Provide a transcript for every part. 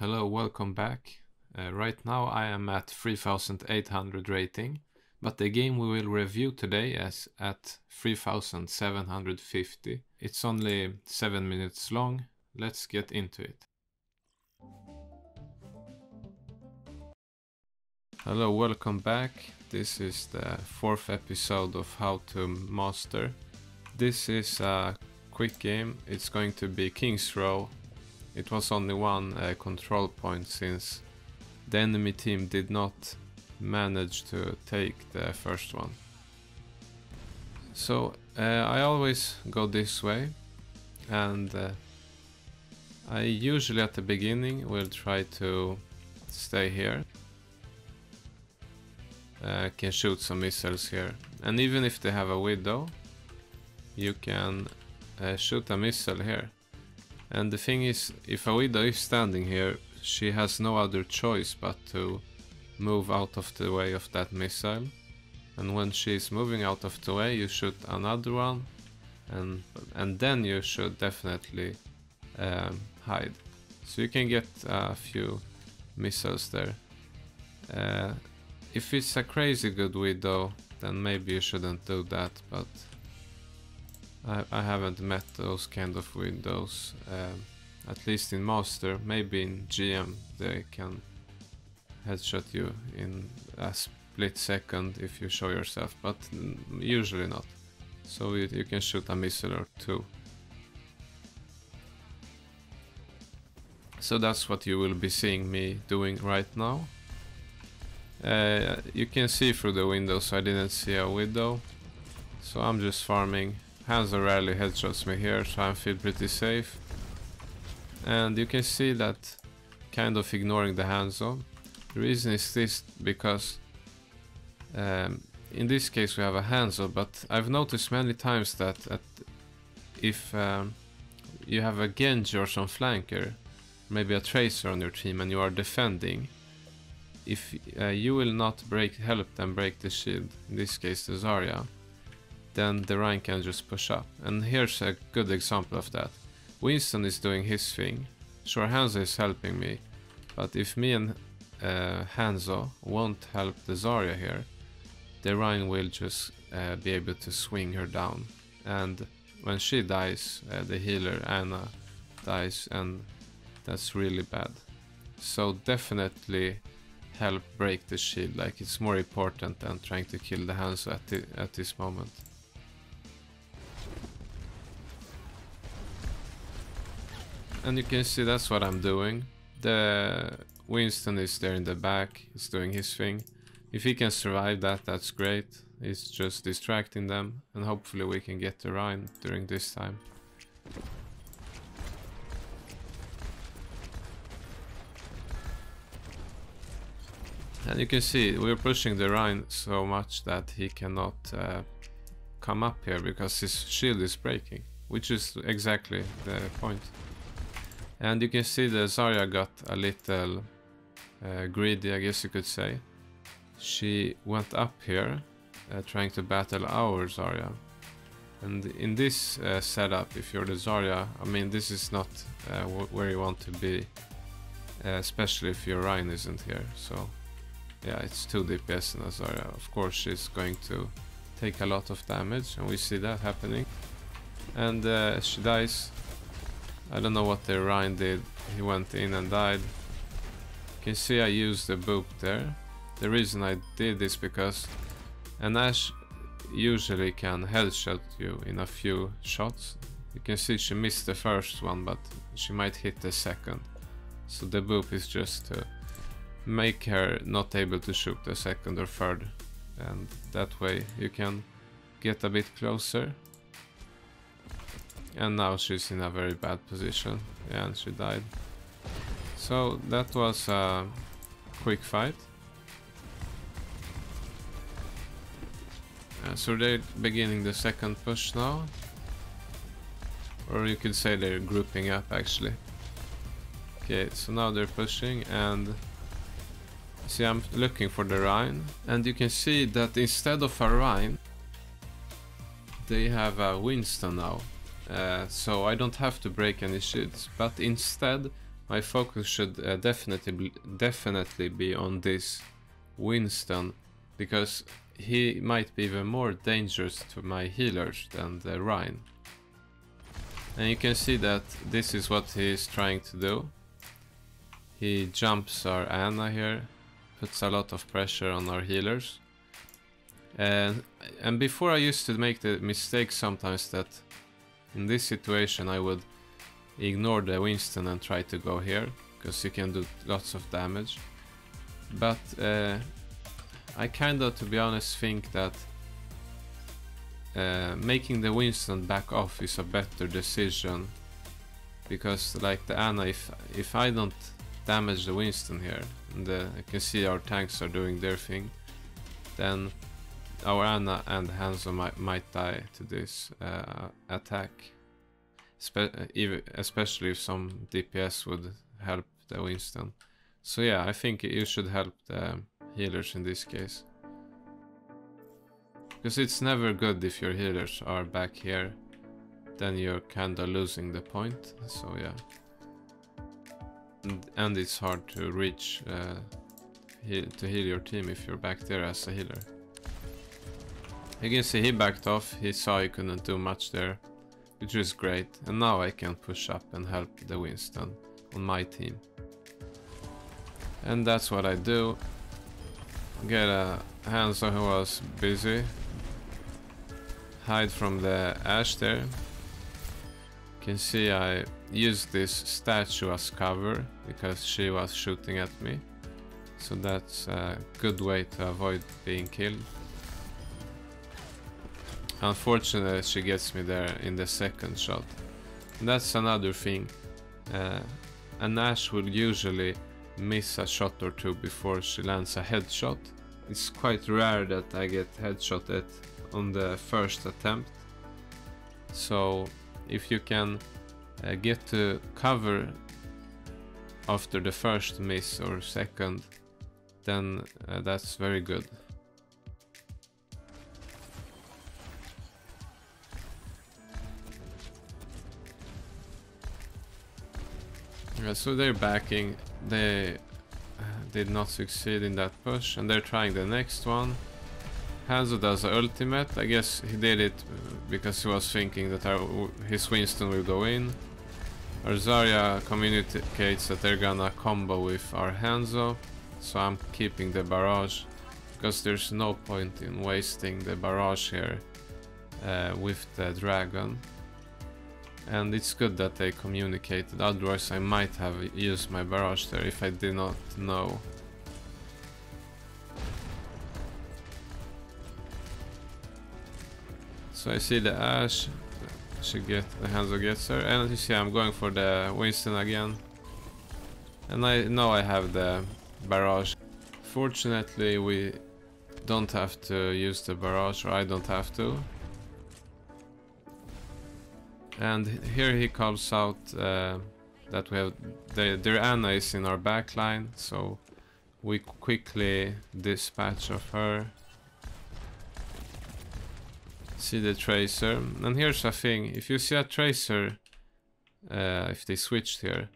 Hello, welcome back. Right now I am at 3800 rating, but the game we will review today is at 3750. It's only 7 minutes long. Let's get into it. Hello, welcome back. This is the 4th episode of How to Master. This is a quick game. It's going to be King's Row. It was only one control point since the enemy team did not manage to take the first one. So I always go this way, and I usually at the beginning will try to stay here. Can shoot some missiles here, and even if they have a widow, you can shoot a missile here. And the thing is, if a widow is standing here, she has no other choice but to move out of the way of that missile. And when she is moving out of the way, you shoot another one, and then you should definitely hide. So you can get a few missiles there. If it's a crazy good widow, then maybe you shouldn't do that, but I haven't met those kind of widows, at least in Master. Maybe in GM they can headshot you in a split second if you show yourself, but usually not. So you can shoot a missile or two. So that's what you will be seeing me doing right now. You can see through the window, so I didn't see a widow. So I'm just farming. Hanzo rarely headshots me here, so I feel pretty safe. And you can see that kind of ignoring the Hanzo. The reason is this, because in this case we have a Hanzo, but I've noticed many times that if you have a Genji or some flanker, maybe a Tracer on your team, and you are defending, if you will not help them break the shield, in this case the Zarya, then the Rhine can just push up. And here's a good example of that. Winston is doing his thing. Sure, Hanzo is helping me, but if me and Hanzo won't help the Zarya here, the Rhine will just be able to swing her down. And when she dies, the healer Anna dies, and that's really bad. So definitely help break the shield. Like, it's more important than trying to kill the Hanzo at this moment. And you can see that's what I'm doing. The Winston is there in the back, he's doing his thing. If he can survive that, that's great. He's just distracting them, and hopefully we can get the Rhine during this time. And you can see we're pushing the Rhine so much that he cannot come up here because his shield is breaking, which is exactly the point. And you can see the Zarya got a little greedy, I guess you could say. She went up here trying to battle our Zarya. And in this setup, if you're the Zarya, I mean, this is not where you want to be, especially if your Rhine isn't here. So yeah, it's 2 DPS in a Zarya. Of course she's going to take a lot of damage, and we see that happening. And she dies. I don't know what the Rhine did. He went in and died. You can see I used the boop there. The reason I did this because an Ashe usually can headshot you in a few shots. You can see she missed the first one, but she might hit the second. So the boop is just to make her not able to shoot the second or third, and that way you can get a bit closer. And now she's in a very bad position, yeah, and she died. So that was a quick fight. So they're beginning the second push now, or you could say they're grouping up actually. Okay, so now they're pushing, and see, I'm looking for the Rhine, and you can see that instead of a Rhine they have a Winston now. So I don't have to break any shields, but instead my focus should definitely be on this Winston, because he might be even more dangerous to my healers than the Rhine. And you can see that this is what he is trying to do. He jumps our Anna here, puts a lot of pressure on our healers. And before I used to make the mistake sometimes that in this situation I would ignore the Winston and try to go here, because you can do lots of damage. But I kinda, to be honest, think that making the Winston back off is a better decision, because like the Anna, if I don't damage the Winston here, and I can see our tanks are doing their thing, then our Anna and Hanzo might die to this attack, especially if some DPS would help the Winston. So yeah, I think you should help the healers in this case, because it's never good if your healers are back here, then you're kinda losing the point. So yeah, and it's hard to reach to heal your team if you're back there as a healer. You can see he backed off, he saw he couldn't do much there, which is great, and now I can push up and help the Winston on my team. And that's what I do. Get a Hanzo who was busy, hide from the Ashe there. You can see I used this statue as cover because she was shooting at me, so that's a good way to avoid being killed. Unfortunately, she gets me there in the second shot. And that's another thing. An Ashe will usually miss a shot or two before she lands a headshot. It's quite rare that I get headshotted on the first attempt. So if you can get to cover after the first miss or second, then that's very good. So they're backing, they did not succeed in that push, and they're trying the next one. Hanzo does an ultimate. I guess he did it because he was thinking that his Winston will go in. Our Zarya communicates that they're gonna combo with our Hanzo, so I'm keeping the barrage, because there's no point in wasting the barrage here with the dragon. And it's good that they communicated, otherwise I might have used my barrage there if I did not know. So I see the Ashe, the Hanzo gets her, and you see I'm going for the Winston again. And I know I have the barrage. Fortunately we don't have to use the barrage, or I don't have to. And here he calls out that we have their Anna is in our backline, so we quickly dispatch of her. See the Tracer, and here's a thing: if you see a Tracer, if they switched here,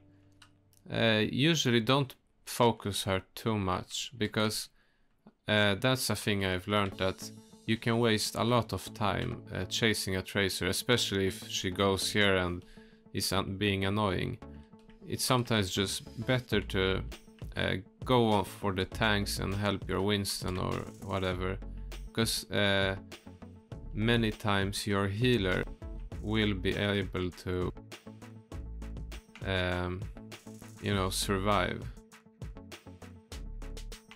usually don't focus her too much, because that's a thing I've learned, that you can waste a lot of time chasing a Tracer, especially if she goes here and is being annoying. It's sometimes just better to go off for the tanks and help your Winston or whatever, because many times your healer will be able to you know, survive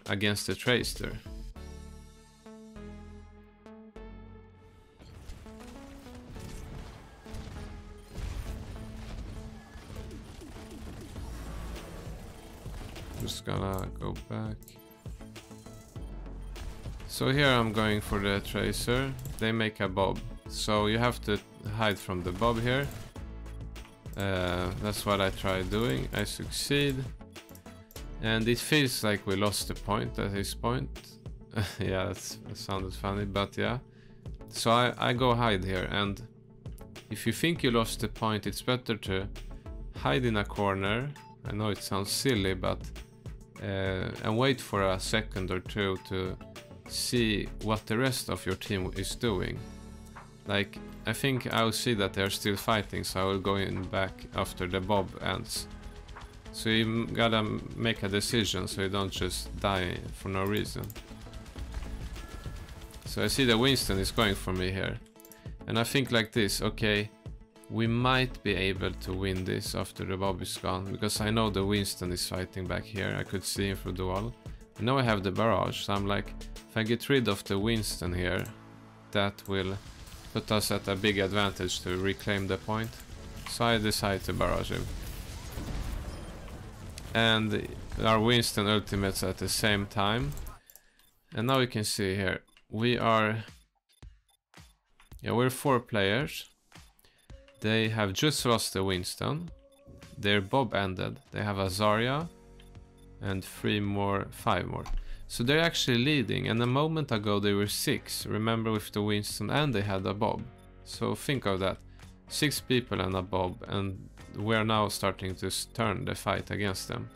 against the Tracer. Just gonna go back. So here I'm going for the Tracer. They make a bob, so you have to hide from the bob here. That's what I tried doing. I succeed, and it feels like we lost the point at this point. Yeah, that sounded funny, but yeah. So I go hide here, and if you think you lost the point, it's better to hide in a corner I know it sounds silly, but and wait for a second or two to see what the rest of your team is doing. Like, I think I'll see that they're still fighting, so I will go in back after the bob ends. So you gotta make a decision so you don't just die for no reason. So I see the Winston is going for me here. And I think like this, okay, we might be able to win this after the bob is gone, because I know the Winston is fighting back here. I could see him through the wall. I know I have the barrage, so I'm like, if I get rid of the Winston here, that will put us at a big advantage to reclaim the point. So I decide to barrage him. And our Winston ultimates at the same time. And now you can see here, we're 4 players. They have just lost the Winston. Their bob ended. They have a Zarya and 5 more. So they're actually leading, and a moment ago they were 6. Remember, with the Winston, and they had a bob. So think of that. 6 people and a bob, and we're now starting to turn the fight against them.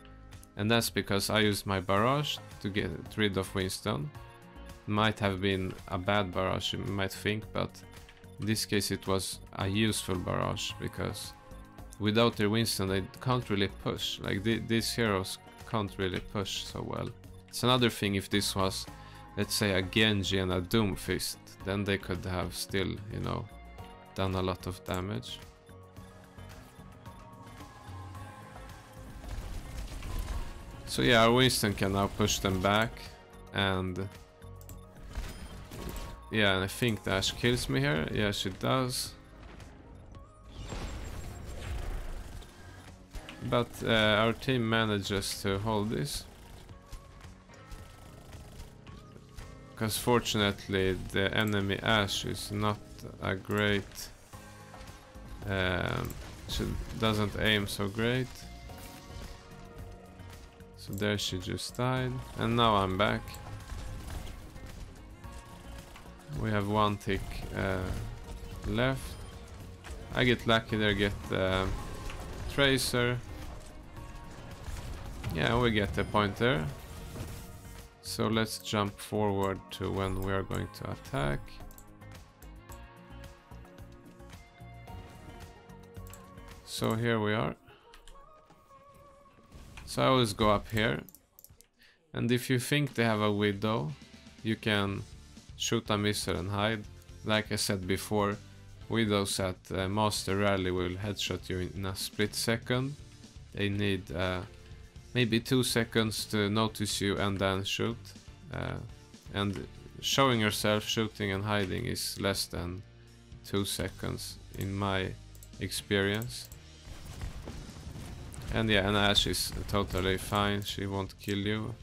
And that's because I used my barrage to get rid of Winston. Might have been a bad barrage, you might think, but in this case it was a useful barrage, because without their Winston they can't really push. Like, these heroes can't really push so well. It's another thing if this was, let's say, a Genji and a Doomfist, then they could have still, you know, done a lot of damage. So yeah, our Winston can now push them back, and yeah, and I think the Ashe kills me here. Yeah, she does. But our team manages to hold this. Because fortunately the enemy Ashe is not a great... she doesn't aim so great. So there she just died. And now I'm back. We have 1 tick left. I get lucky there, get the Tracer. Yeah, we get the point there. So let's jump forward to when we are going to attack. So here we are. So I always go up here. And if you think they have a Widow, you can shoot a missile and hide. Like I said before, Widows at Master rarely will headshot you in a split second. They need maybe 2 seconds to notice you and then shoot. And showing yourself, shooting and hiding is less than 2 seconds in my experience. And yeah, and Ashe is totally fine, she won't kill you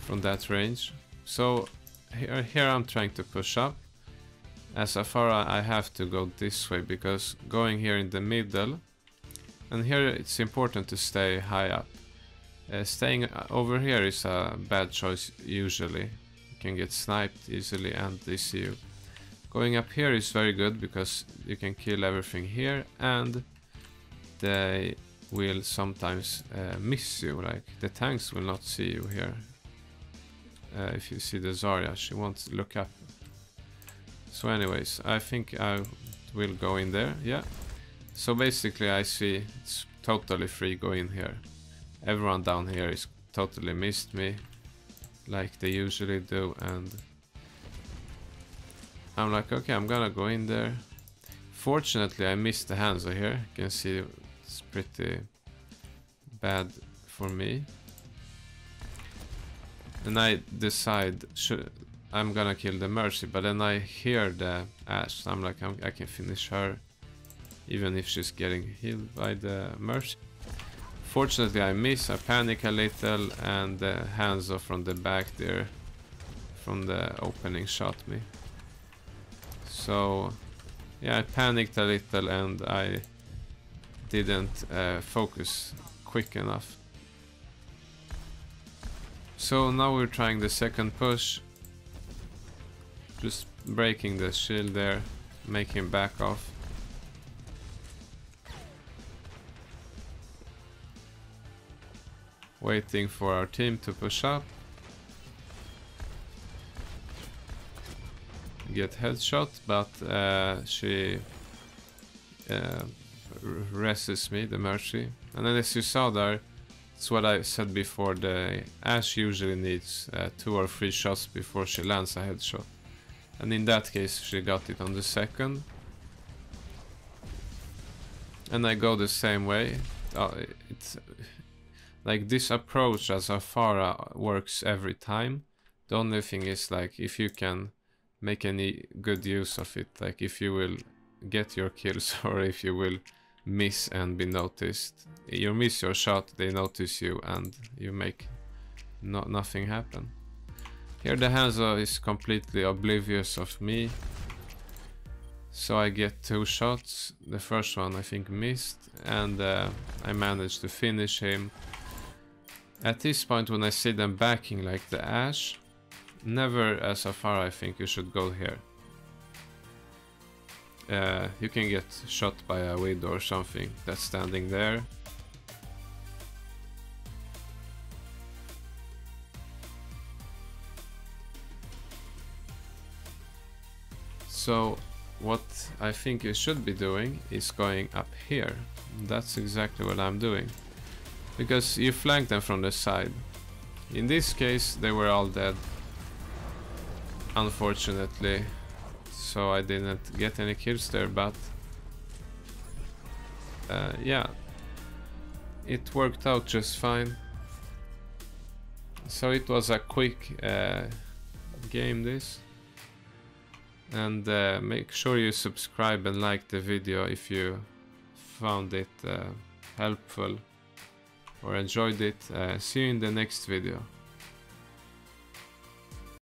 from that range. So here I'm trying to push up. As Afara I have to go this way, because going here in the middle, and here it's important to stay high up. Staying over here is a bad choice usually. You can get sniped easily and they see you. Going up here is very good because you can kill everything here, and they will sometimes miss you. Like, the tanks will not see you here. If you see the Zarya, she won't look up. So anyways, I think I will go in there. Yeah. So basically I see it's totally free, go in here. Everyone down here is totally missed me, like they usually do, and I'm like, okay, I'm gonna go in there. Fortunately I missed the Hanzo here. You can see it's pretty bad for me. And I decide I'm gonna kill the Mercy, but then I hear the Ashe. I'm like, I can finish her even if she's getting healed by the Mercy. Fortunately I miss, I panic a little, and the Hanzo from the back there from the opening shot me. So yeah, I panicked a little and I didn't focus quick enough. So now we're trying the second push. Just breaking the shield there, make him back off. waiting for our team to push up. Get headshot, but she resists me, the Mercy. And then as you saw there, it's what I said before, the Ashe usually needs 2 or 3 shots before she lands a headshot. And in that case she got it on the second. And I go the same way. It's like this approach as Afara works every time. The only thing is, like, if you can make any good use of it, like if you will get your kills or if you will miss and be noticed. You miss your shot, they notice you, and you make nothing happen. Here the Hanzo is completely oblivious of me, so I get 2 shots. The first one I think missed, and I managed to finish him. At this point, when I see them backing like the Ashe, never as far, I think you should go here. You can get shot by a Widow or something that's standing there. So what I think you should be doing is going up here. That's exactly what I'm doing. Because you flank them from the side. In this case they were all dead, unfortunately, so I didn't get any kills there, but yeah, it worked out just fine. So it was a quick game this, and make sure you subscribe and like the video if you found it helpful or enjoyed it. See you in the next video.